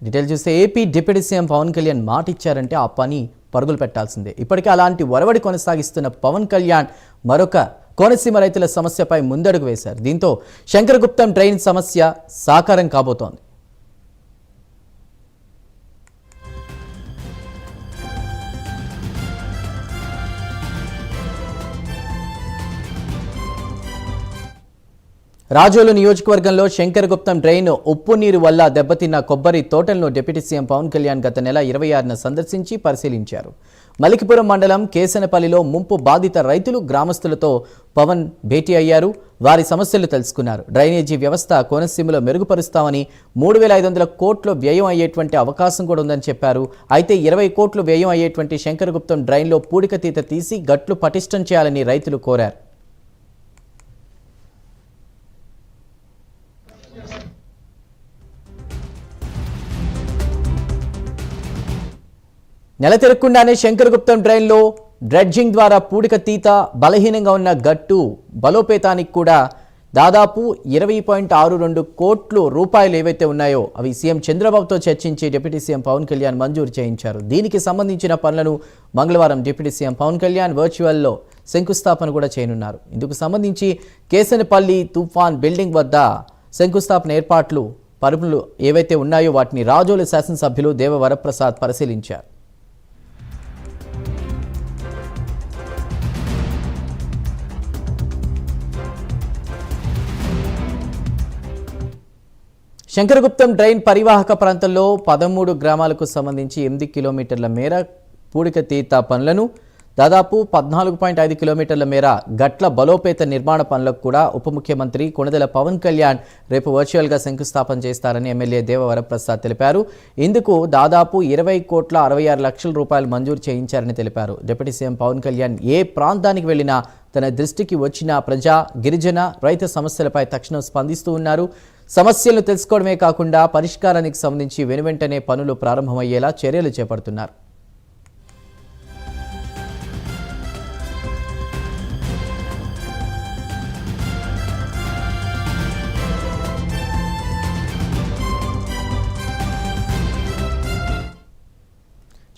Detail చూస్తే AP deputy CM Pawan Kalyan మాట ఇచ్చారంటే ఆ పని పరుగులు పెట్టాల్సిందే. ఇప్పటికే అలాంటి వరవడి కొనసాగిస్తున్న పవన్ కళ్యాణ్ మరొక కోనసీమ రైతుల సమస్యపై ముందడుగు వేశారు. దీంతో శంకరగుప్తం డ్రైన్ సమస్య సాకారం కాబోతోంది. రాజోలు నియోజకవర్గంలో శంకరగుప్తం డ్రైన్ ఉప్పు నీరు వల్ల దెబ్బతిన్న కొబ్బరి తోటలను డిప్యూటీ సీఎం పవన్ కళ్యాణ్ గత నెల 26న సందర్శించి పరిశీలించారు. మలికిపురం మండలం కేసనపల్లిలో ముంపు బాధిత రైతులు గ్రామస్తులతో పవన్ భేటీ అయ్యారు. వారి సమస్యలు తెలుసుకున్నారు. డ్రైనేజీ వ్యవస్థ కోనసీమలో మెరుగుపరుస్తామని 3,500 కోట్లు వ్యయం అయ్యేటువంటి అవకాశం కూడా ఉందని చెప్పారు. అయితే 20 కోట్లు వ్యయం అయ్యేటువంటి శంకరగుప్తం డ్రైన్లో పూడికతీత తీసి గట్లు పటిష్టం చేయాలని రైతులు కోరారు. నెల తిరగకుండానే శంకరగుప్తం డ్రైన్లో డ్రెడ్జింగ్ ద్వారా పూడిక తీత, బలహీనంగా ఉన్న గట్టు బలోపేతానికి కూడా దాదాపు 20.62 కోట్లు రూపాయలు ఏవైతే ఉన్నాయో అవి సీఎం చంద్రబాబుతో చర్చించి డిప్యూటీ సీఎం పవన్ కళ్యాణ్ మంజూరు చేయించారు. దీనికి సంబంధించిన పనులను మంగళవారం డిప్యూటీ సీఎం పవన్ కళ్యాణ్ వర్చువల్లో శంకుస్థాపన కూడా చేయనున్నారు. ఇందుకు సంబంధించి కేసనపల్లి తుఫాన్ బిల్డింగ్ వద్ద శంకుస్థాపన ఏర్పాట్లు పనులు ఏవైతే ఉన్నాయో వాటిని రాజోలు శాసనసభ్యులు దేవ వరప్రసాద్ పరిశీలించారు. శంకరగుప్తం డ్రైన్ పరివాహక ప్రాంతంలో 13 గ్రామాలకు సంబంధించి 8 కిలోమీటర్ల మేర పూడిక తీత పనులను, దాదాపు 14.5 కిలోమీటర్ల మేర గట్ల బలోపేత నిర్మాణ పనులకు కూడా ఉప ముఖ్యమంత్రి కొణిదెల పవన్ కళ్యాణ్ రేపు వర్చువల్గా శంకుస్థాపన చేస్తారని ఎమ్మెల్యే దేవ వరప్రసాద్ తెలిపారు. ఇందుకు దాదాపు 20.66 కోట్ల రూపాయలు మంజూరు చేయించారని తెలిపారు. డిప్యూటీ సీఎం పవన్ కళ్యాణ్ ఏ ప్రాంతానికి వెళ్లినా తన దృష్టికి వచ్చిన ప్రజా, గిరిజన, రైతు సమస్యలపై తక్షణం స్పందిస్తూ ఉన్నారు. సమస్యలను తెలుసుకోవడమే కాకుండా పరిష్కారానికి సంబంధించి వెనువెంటనే పనులు ప్రారంభమయ్యేలా చర్యలు చేపడుతున్నారు.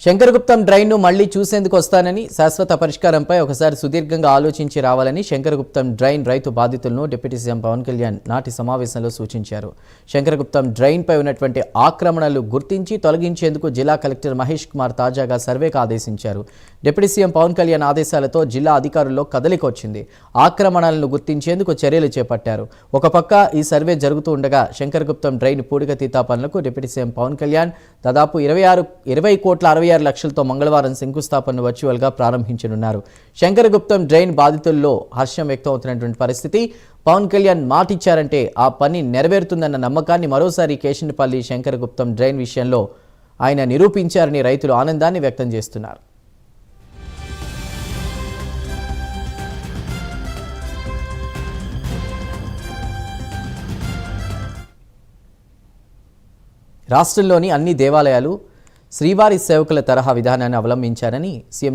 శంకరగుప్తం డ్రైన్ను మళ్లీ చూసేందుకు వస్తానని, శాశ్వత పరిష్కారంపై ఒకసారి సుదీర్ఘంగా ఆలోచించి రావాలని శంకరగుప్తం డ్రైన్ రైతు బాధితులను డిప్యూటీ సీఎం పవన్ కళ్యాణ్ నాటి సమావేశంలో సూచించారు. శంకరగుప్తం డ్రైన్పై ఉన్నటువంటి ఆక్రమణలు గుర్తించి తొలగించేందుకు జిల్లా కలెక్టర్ మహేష్ కుమార్ తాజాగా సర్వేకు ఆదేశించారు. డిప్యూటీ సీఎం పవన్ కళ్యాణ్ ఆదేశాలతో జిల్లా అధికారుల్లో కదలిక వచ్చింది. ఆక్రమణలను గుర్తించేందుకు చర్యలు చేపట్టారు. ఒక పక్క ఈ సర్వే జరుగుతూ ఉండగా శంకరగుప్తం డ్రైన్ పూడికతీత పనులకు డిప్యూటీ సీఎం పవన్ కళ్యాణ్ దాదాపు 20 కోట్ల 66 లక్షలతో మంగళవారం శంకుస్థాపనను వర్చువల్గా ప్రారంభించనున్నారు. శంకరగుప్తం డ్రైన్ బాధితుల్లో హర్షం వ్యక్తం అవుతున్నటువంటి పరిస్థితి. పవన్ కళ్యాణ్ మాటిచ్చారంటే ఆ పని నెరవేరుతుందన్న నమ్మకాన్ని మరోసారి కేశనపల్లి శంకరగుప్తం డ్రైన్ విషయంలో ఆయన నిరూపించారని రైతులు ఆనందాన్ని వ్యక్తం చేస్తున్నారు. రాష్ట్రంలోని అన్ని దేవాలయాలు శ్రీవారి సేవకుల తరహా విధానాన్ని అవలంబించారని సీఎం